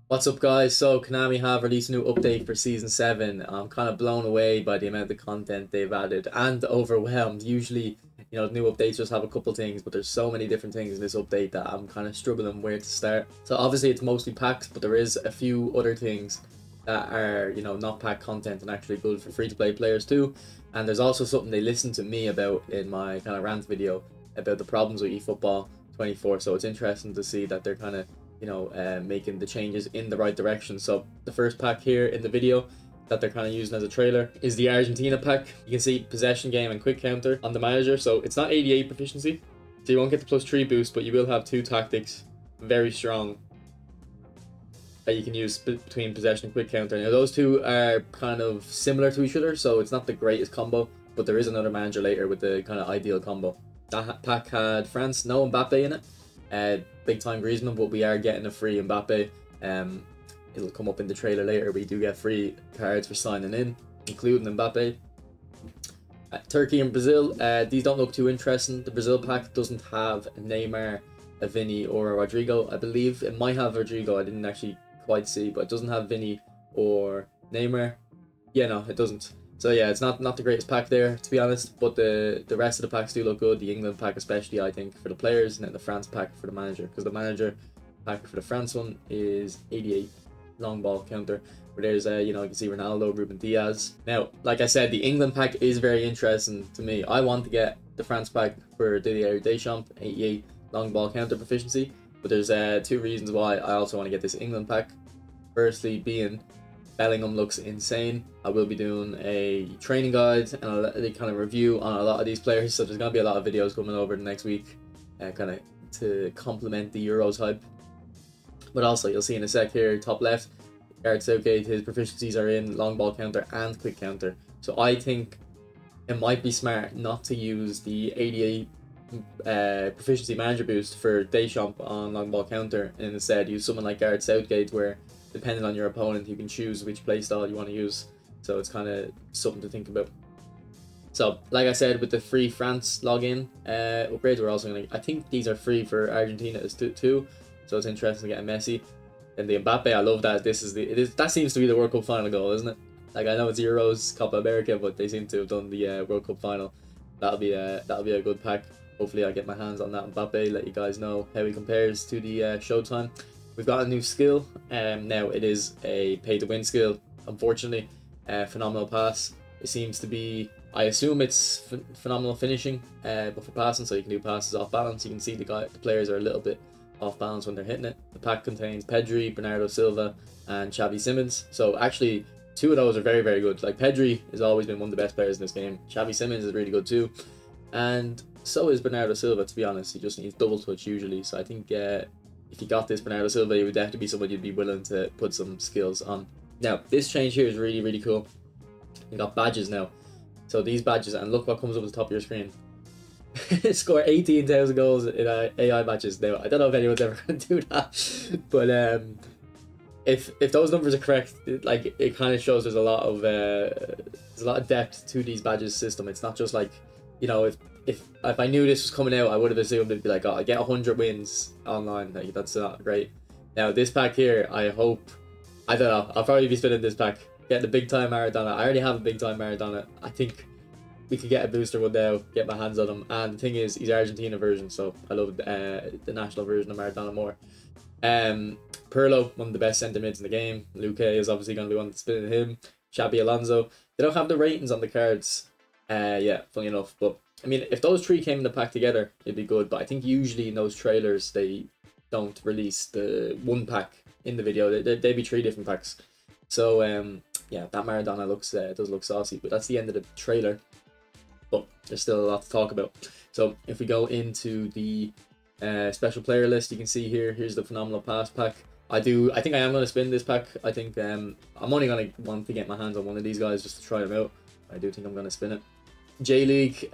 What's up, guys? So Konami have released a new update for Season 7. I'm kind of blown away by the amount of content they've added and overwhelmed. Usually, new updates just have a couple things, but there's so many different things in this update that I'm kind of struggling where to start. So obviously it's mostly packs, but there is a few other things that are, not pack content and actually good for free-to-play players too. And there's also something they listened to me about in my kind of rant video about the problems with eFootball 24. So it's interesting to see that they're kind of making the changes in the right direction. So the first pack here in the video that they're kind of using as a trailer is the Argentina pack. You can see possession game and quick counter on the manager. So it's not 88 proficiency, so you won't get the +3 boost, but you will have two tactics, very strong, that you can use between possession and quick counter. Now those two are kind of similar to each other, so it's not the greatest combo, but there is another manager later with the kind of ideal combo. That pack had France, no Mbappe in it. Big time Griezmann, but we are getting a free Mbappe. It'll come up in the trailer later. We do get free cards for signing in, including Mbappe. Turkey and Brazil, these don't look too interesting. The Brazil pack doesn't have a Neymar, a Vinny, or a Rodrigo. I believe it might have Rodrigo. I didn't actually quite see, but it doesn't have Vinny or Neymar. Yeah, no, it doesn't. So yeah, it's not the greatest pack there, to be honest, but the rest of the packs do look good. The England pack especially, I think, for the players, and then the France pack for the manager, because the manager pack for the France one is 88 long ball counter, where there's you can see Ronaldo, Ruben Diaz. Now, like I said, the England pack is very interesting to me. I want to get the France pack for Didier Deschamps, 88 long ball counter proficiency, but there's two reasons why I also want to get this England pack. Firstly being Bellingham looks insane. I will be doing a training guide and a kind of review on a lot of these players, so there's going to be a lot of videos coming over the next week kind of to complement the Euros hype. But also, you'll see in a sec here, top left, Gareth Southgate, his proficiencies are in long ball counter and quick counter. So I think it might be smart not to use the 88 proficiency manager boost for Deschamps on long ball counter, and instead use someone like Gareth Southgate, where depending on your opponent, you can choose which playstyle you want to use. So it's kind of something to think about. So, like I said, with the free France login upgrades, we're also going to... I think these are free for Argentina too. So it's interesting to get a Messi. And the Mbappe, I love that. That seems to be the World Cup final goal, isn't it? Like, I know it's Euros, Copa America, but they seem to have done the World Cup final. That'll be a good pack. Hopefully I get my hands on that Mbappe, let you guys know how he compares to the Showtime. We've got a new skill, now it is a pay-to-win skill, unfortunately. Phenomenal pass. It seems to be, I assume it's phenomenal finishing, but for passing, so you can do passes off balance. You can see the players are a little bit off balance when they're hitting it. The pack contains Pedri, Bernardo, Silva, and Xavi Simons. So actually, two of those are very, very good. Like, Pedri has always been one of the best players in this game. Xavi Simons is really good too. And so is Bernardo Silva, to be honest. He just needs double touch usually. So I think if you got this Bernardo Silva, it would definitely be someone you'd be willing to put some skills on. Now, this change here is really, really cool. You got badges now. So these badges, and look what comes up at the top of your screen. Score 18,000 goals in AI matches. Now, I don't know if anyone's ever going to do that, but if those numbers are correct, it kind of shows there's a lot of depth to these badges system. It's not just like, if I knew this was coming out, I would have assumed it'd be like, oh, I get 100 wins online. Like, that's not great. Now, this pack here, I don't know, I'll probably be spinning this pack. Get the big time Maradona. I already have a big time Maradona. I think we could get a booster one now, get my hands on him. And the thing is, he's Argentina version, so I love the national version of Maradona more. Pirlo, one of the best centre mids in the game. Luque is obviously going to be one that's spinning him. Xabi Alonso. They don't have the ratings on the cards. Yeah, funny enough, but I mean, if those three came in the pack together, it'd be good. But I think usually in those trailers, they don't release the one pack in the video. They'd be three different packs. So, yeah, that Maradona does look saucy. But that's the end of the trailer. But there's still a lot to talk about. So, if we go into the special player list, you can see here's the phenomenal pass pack. I think I am going to spin this pack. I think I'm only going to want to get my hands on one of these guys just to try them out. I do think I'm going to spin it. J-League,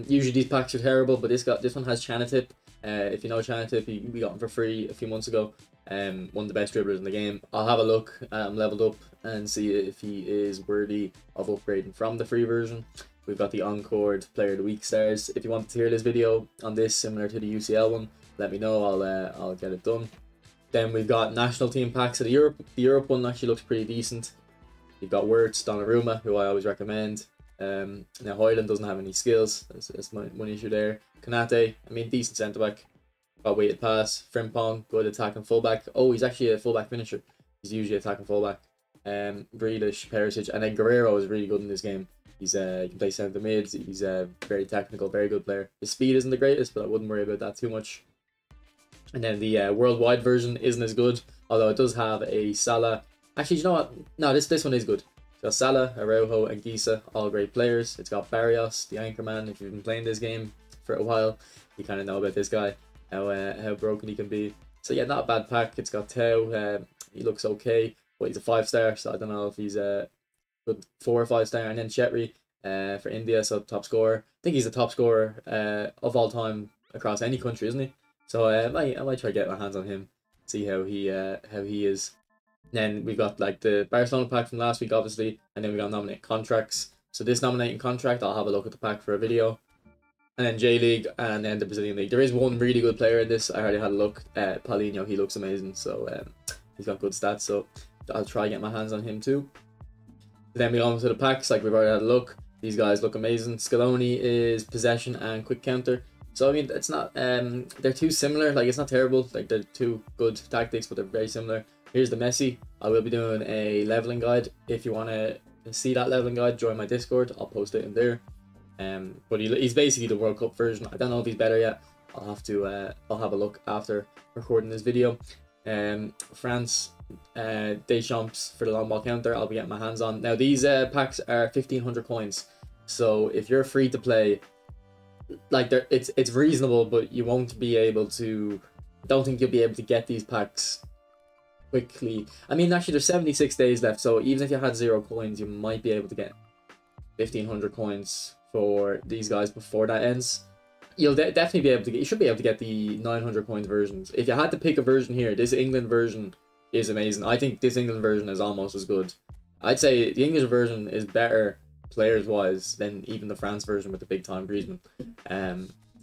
usually these packs are terrible, but this one has Chanatip. If you know Chanatip, we got him for free a few months ago. One of the best dribblers in the game. I'll have a look, leveled up, and see if he is worthy of upgrading from the free version. We've got the Encored Player of the Week stars. If you want to hear this video on this, similar to the UCL one, let me know. I'll get it done. Then we've got national team packs of the Europe. The Europe one actually looks pretty decent. You've got Wirtz, Donnarumma, who I always recommend. Now Højlund doesn't have any skills. That's my one issue there. Konate, I mean, decent centre back. Got weighted pass. Frimpong, good attacking fullback. Oh, he's actually a fullback finisher. He's usually attacking fullback. Grealish, Perisic, and then Guerrero is really good in this game. He's he can play centre mid. He's a very technical, very good player. His speed isn't the greatest, but I wouldn't worry about that too much. And then the worldwide version isn't as good, although it does have a Salah. Actually, you know what? No, this one is good. It's got Salah, Araujo, and Gisa, all great players. It's got Barrios, the anchorman. If you've been playing this game for a while, you kind of know about this guy, how broken he can be. So yeah, not a bad pack. It's got Teo. He looks okay, but he's a 5-star, so I don't know if he's a good 4 or 5-star. And then Chetri for India, so top scorer. I think he's the top scorer of all time across any country, isn't he? So I might try to get my hands on him, see how he is. And then we've got like the Barcelona pack from last week, obviously, and then we got nominate contracts. So this nominating contract, I'll have a look at the pack for a video. And then J League, and then the Brazilian League. There is one really good player in this. I already had a look at Paulinho. He looks amazing, so he's got good stats. So I'll try to get my hands on him too. Then we go on to the packs. Like we've already had a look. These guys look amazing. Scaloni is possession and quick counter. So I mean, it's not they're too similar. Like it's not terrible. Like they're two good tactics, but they're very similar. Here's the Messi. I will be doing a leveling guide. If you want to see that leveling guide, join my Discord. I'll post it in there. But he's basically the World Cup version. I don't know if he's better yet. I'll have to I'll have a look after recording this video. France, Deschamps for the long ball counter. I'll be getting my hands on. Now these packs are 1,500 coins. So if you're free to play, like it's reasonable, but you won't be able to. I don't think you'll be able to get these packs quickly. I mean, actually, there's 76 days left, so even if you had 0 coins, you might be able to get 1,500 coins for these guys before that ends. You'll definitely be able to get. You should be able to get the 900 coins versions. If you had to pick a version here, this England version is amazing. I think this England version is almost as good. I'd say the English version is better players wise than even the France version with the big time Griezmann.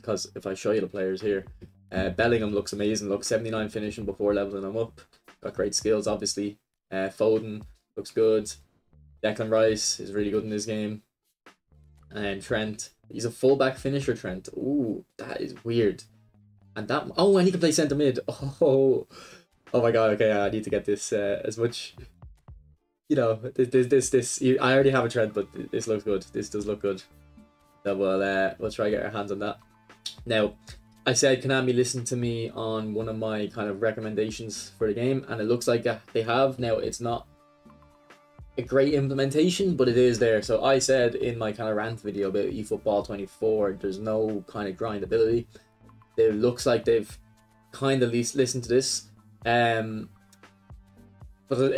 Because if I show you the players here, Bellingham looks amazing. Look, 79 finishing before leveling him up. Got great skills, obviously. Foden looks good. Declan Rice is really good in this game. And Trent, he's a fullback finisher, Trent. Ooh, that is weird. And that, oh, and he can play centre mid. Oh my god. Okay, I need to get this as much. You know, this. I already have a Trent, but this looks good. This does look good. So we'll try to get our hands on that. Now, I said Konami listened to me on one of my kind of recommendations for the game, and it looks like they have. Now, it's not a great implementation, but it is there. So I said in my kind of rant video about eFootball 24, there's no kind of grindability. It looks like they've kind of listened to this. But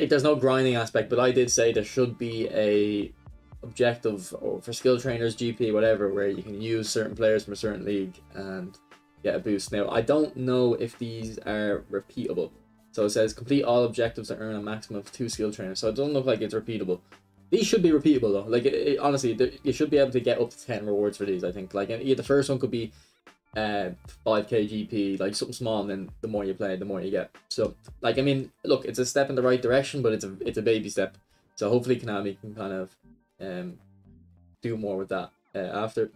there's no grinding aspect, but I did say there should be a objective or for skill trainers, GP, whatever, where you can use certain players from a certain league and get a boost. Now, I don't know if these are repeatable. So it says complete all objectives to earn a maximum of 2 skill trainers. So it doesn't look like it's repeatable. These should be repeatable though. Like honestly, you should be able to get up to 10 rewards for these. I think like the first one could be 5k GP, like something small, and then the more you play, the more you get. So like I mean, look, it's a step in the right direction, but it's a baby step. So hopefully Konami can kind of do more with that after.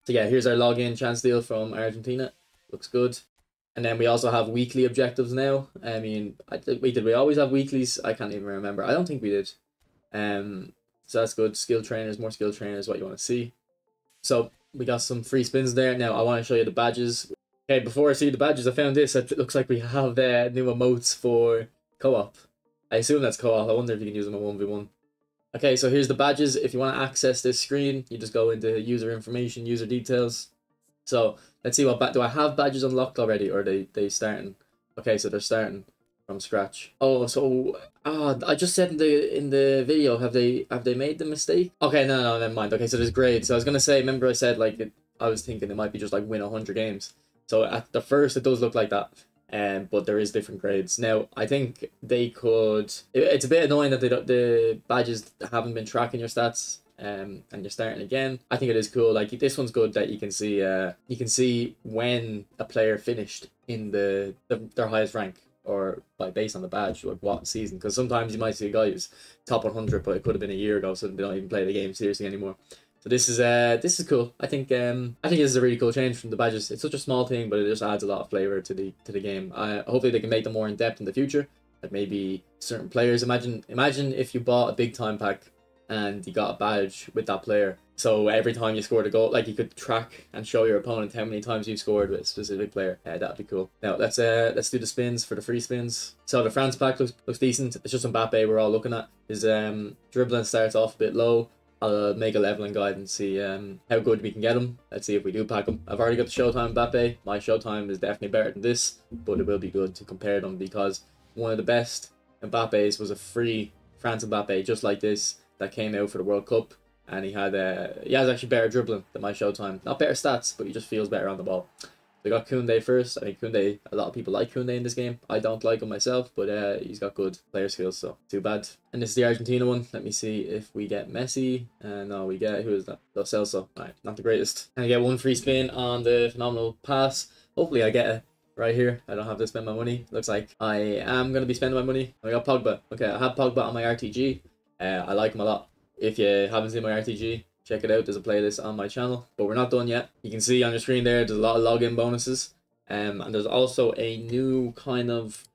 So yeah, here's our login chance deal from Argentina. Looks good. And then we also have weekly objectives now. I mean, did we always have weeklies? I can't even remember. I don't think we did. So that's good. Skill trainers, more skill trainers, what you want to see. So we got some free spins there. Now I want to show you the badges. Okay, before I see the badges, I found this. It looks like we have new emotes for co-op. I assume that's co-op. I wonder if you can use them in 1v1. Okay, so here's the badges. If you want to access this screen, you just go into user information, user details. So let's see do I have badges unlocked already, or are they starting? Okay, so they're starting from scratch. Oh, so I just said in the video, have they made the mistake? Okay, no, never mind. Okay, so there's grades. So I was gonna say, remember I said like I was thinking it might be just like win 100 games. So at the first it does look like that. But there is different grades. Now, I think they could. It's a bit annoying that the badges haven't been tracking your stats. And you're starting again. I think it is cool. Like this one's good that you can see when a player finished in their highest rank. or by based on the badge, like what season. Because sometimes you might see a guy who's top 100, but it could have been a year ago, so they don't even play the game seriously anymore. So this is cool. I think this is a really cool change from the badges. It's such a small thing, but it just adds a lot of flavor to the game. Hopefully they can make them more in depth in the future. Like maybe certain players. Imagine if you bought a big time pack and you got a badge with that player. So every time you scored a goal, like you could track and show your opponent how many times you scored with a specific player. That'd be cool. Now let's do the spins for the free spins. So the France pack looks decent. It's just Mbappe we're all looking at. His dribbling starts off a bit low. I'll make a leveling guide and see how good we can get him. Let's see if we do pack him. I've already got the Showtime Mbappe. My Showtime is definitely better than this, but it will be good to compare them because one of the best Mbappes was a free France Mbappe just like this that came out for the World Cup, and he has actually better dribbling than my Showtime. Not better stats, but he just feels better on the ball. They got Koundé first. I think Koundé, a lot of people like Koundé in this game. I don't like him myself, but he's got good player skills, so too bad. And this is the Argentina one. Let me see if we get Messi. No, we get, who is that? Lo Celso. Alright, not the greatest. And I get one free spin on the phenomenal pass. Hopefully I get it right here. I don't have to spend my money. Looks like I am going to be spending my money. I got Pogba. Okay, I have Pogba on my RTG. I like him a lot. If you haven't seen my RTG, check it out. There's a playlist on my channel, but we're not done yet. You can see on your screen there, there's a lot of login bonuses. And there's also a new kind of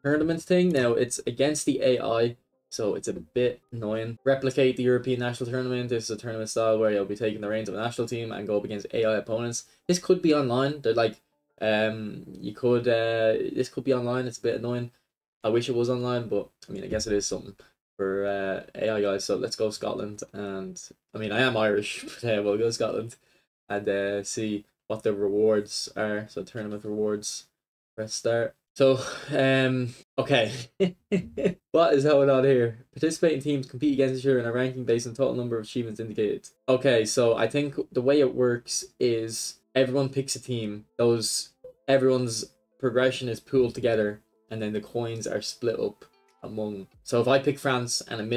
tournament thing. Now, it's against the AI, so it's a bit annoying. Replicate the European National Tournament. This is a tournament style where you'll be taking the reins of a national team and go up against AI opponents. This could be online. They're like, this could be online. It's a bit annoying. I wish it was online, but I mean, I guess it is something for AI guys. So let's go Scotland, and I mean I am Irish, but we'll go Scotland and see what the rewards are. So tournament rewards, press start. So okay. What is going on here? Participating teams compete against each other in a ranking based on total number of achievements indicated. Okay, so I think the way it works is everyone picks a team. Everyone's progression is pooled together, and then the coins are split up among. So if I pick France and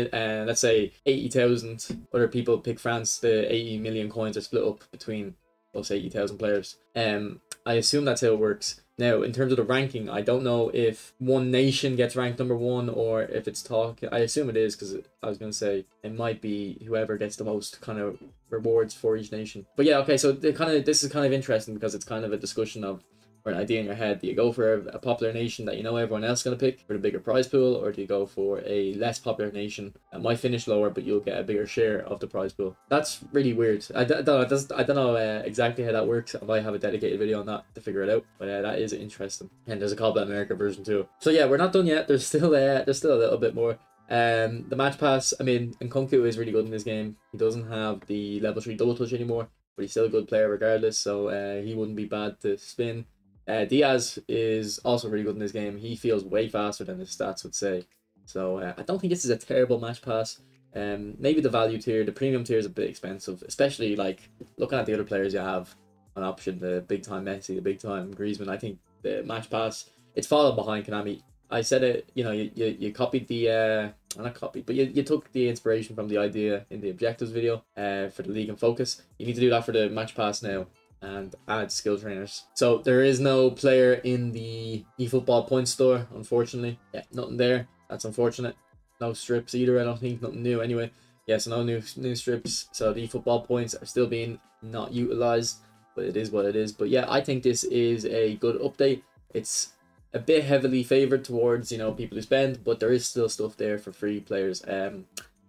let's say 80,000 other people pick France, the 80 million coins are split up between those 80,000 players. I assume that's how it works. Now, in terms of the ranking, I don't know if one nation gets ranked number one or if it's I assume it is, because I was going to say it might be whoever gets the most kind of rewards for each nation. But yeah, okay, so this is kind of interesting because it's kind of a discussion of, or an idea in your head. Do you go for a popular nation that you know everyone else is going to pick for the bigger prize pool, or do you go for a less popular nation that might finish lower but you'll get a bigger share of the prize pool? That's really weird. I don't know exactly how that works. I might have a dedicated video on that to figure it out, but that is interesting. And there's a Copa America version too. So yeah, we're not done yet. There's still a little bit more. The match pass, I mean, Nkunku is really good in this game. He doesn't have the level 3 double touch anymore, but he's still a good player regardless, so he wouldn't be bad to spin. Diaz is also really good in this game. He feels way faster than his stats would say. So I don't think this is a terrible match pass. Maybe the value tier, the premium tier is a bit expensive, especially like looking at the other players you have on option, the big time Messi, the big time Griezmann. I think the match pass, it's fallen behind Konami. I said it, you know, you copied the not copied, but you took the inspiration from the idea in the objectives video for the league and focus. You need to do that for the match pass now and add skill trainers. So there is no player in the eFootball points store, unfortunately. Yeah, nothing there. That's unfortunate. No strips either, I don't think. Nothing new anyway. Yeah, so no new strips. So the eFootball points are still being not utilized, but it is what it is. But yeah, I think this is a good update. It's a bit heavily favored towards, you know, people who spend, but there is still stuff there for free players.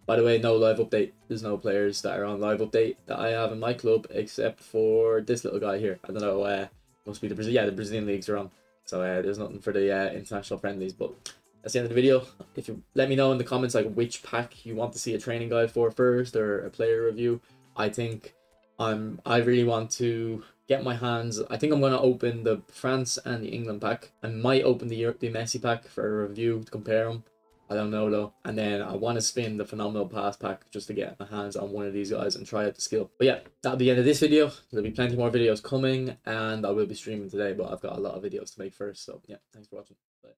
By the way, no live update. There's no players that are on live update that I have in my club except for this little guy here. I don't know, must be the Brazilian leagues are on. So there's nothing for the international friendlies, but that's the end of the video. If you let me know in the comments like which pack you want to see a training guide for first or a player review. I think I really want to get my hands. I think I'm going to open the France and the England pack. I might open the Messi pack for a review to compare them. I don't know though. And then I want to spin the phenomenal pass pack just to get my hands on one of these guys and try out the skill. But yeah, that'll be the end of this video. There'll be plenty more videos coming and I will be streaming today, but I've got a lot of videos to make first. So yeah, thanks for watching. Bye.